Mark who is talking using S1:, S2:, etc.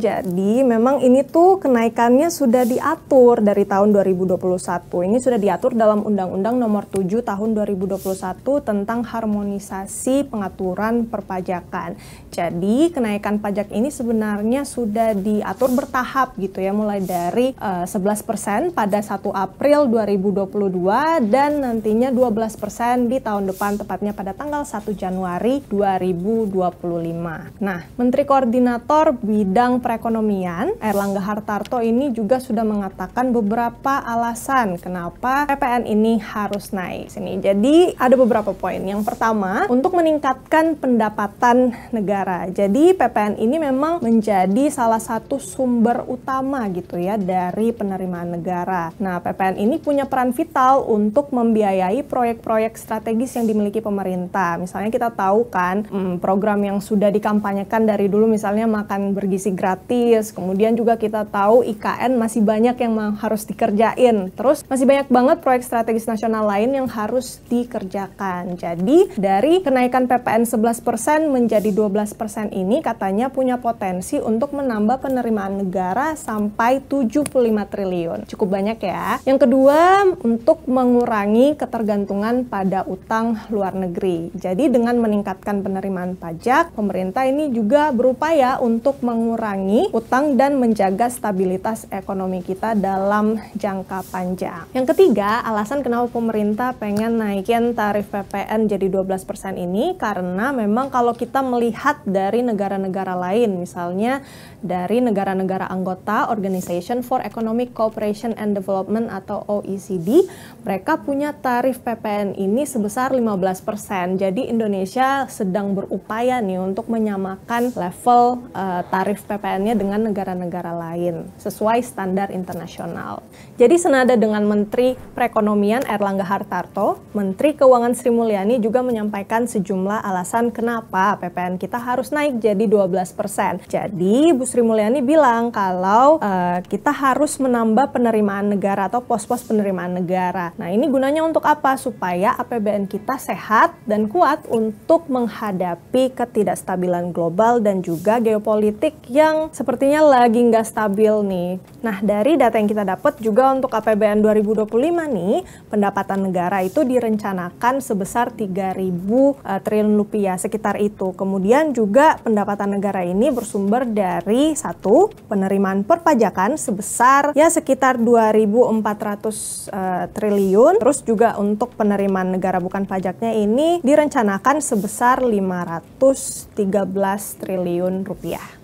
S1: Jadi memang ini tuh kenaikannya sudah diatur dari tahun 2021. Ini sudah diatur dalam Undang-Undang Nomor 7 Tahun 2021 tentang harmonisasi pengaturan perpajakan. Jadi kenaikan pajak ini sebenarnya sudah diatur bertahap gitu ya, mulai dari 11% pada 1 April 2022 dan nantinya 12% di tahun depan, tepatnya pada tanggal 1 Januari 2025. Nah, Menteri Koordinator Bidang Perekonomian Airlangga Hartarto ini juga sudah mengatakan beberapa alasan kenapa PPN ini harus naik. Jadi ada beberapa poin. Yang pertama, untuk meningkatkan pendapatan negara. Jadi PPN ini memang menjadi salah satu sumber utama gitu ya dari penerimaan negara. Nah, PPN ini punya peran vital untuk membiayai proyek-proyek strategis yang dimiliki pemerintah. Misalnya kita tahu kan program yang sudah dikampanyekan dari dulu, misalnya makan bergizi gratis, kemudian juga kita tahu IKN masih banyak yang harus dikerjain, terus masih banyak banget proyek strategis nasional lain yang harus dikerjakan. Jadi dari kenaikan PPN 11% menjadi 12% ini katanya punya potensi untuk menambah penerimaan negara sampai 75 triliun. Cukup banyak ya. Yang kedua, untuk mengurangi ketergantungan pada utang luar negeri. Jadi dengan meningkatkan penerimaan pajak, pemerintah ini juga berupaya untuk mengurangi utang dan menjaga stabilitas ekonomi kita dalam jangka panjang. Yang ketiga, alasan kenapa pemerintah pengen naikin tarif PPN jadi 12% ini karena memang kalau kita melihat dari negara-negara lain, misalnya dari negara-negara anggota Organization for Economic Cooperation and Development atau OECD, mereka punya tarif PPN ini sebesar 15%. Jadi Indonesia sedang berupaya nih untuk menyamakan level tarif PPN-nya dengan negara-negara lain sesuai standar internasional. Jadi senada dengan Menteri Perekonomian Airlangga Hartarto, Menteri Keuangan Sri Mulyani juga menyampaikan sejumlah alasan kenapa PPN kita harus naik jadi 12%. Jadi Bu Sri Mulyani bilang kalau kita harus menambah penerimaan negara atau pos-pos penerimaan negara. Nah, ini gunanya untuk apa? Supaya APBN kita sehat dan kuat untuk menghadapi ketidakstabilan global dan juga geopolitik yang sepertinya lagi nggak stabil nih. Nah, dari data yang kita dapat juga untuk APBN 2025 nih, pendapatan negara itu direncanakan sebesar 3.000 triliun rupiah, sekitar itu. Kemudian juga pendapatan negara ini bersumber dari satu, penerimaan perpajakan sebesar ya sekitar 2.400 triliun. Terus juga untuk penerimaan negara bukan pajaknya ini direncanakan sebesar 513 triliun rupiah.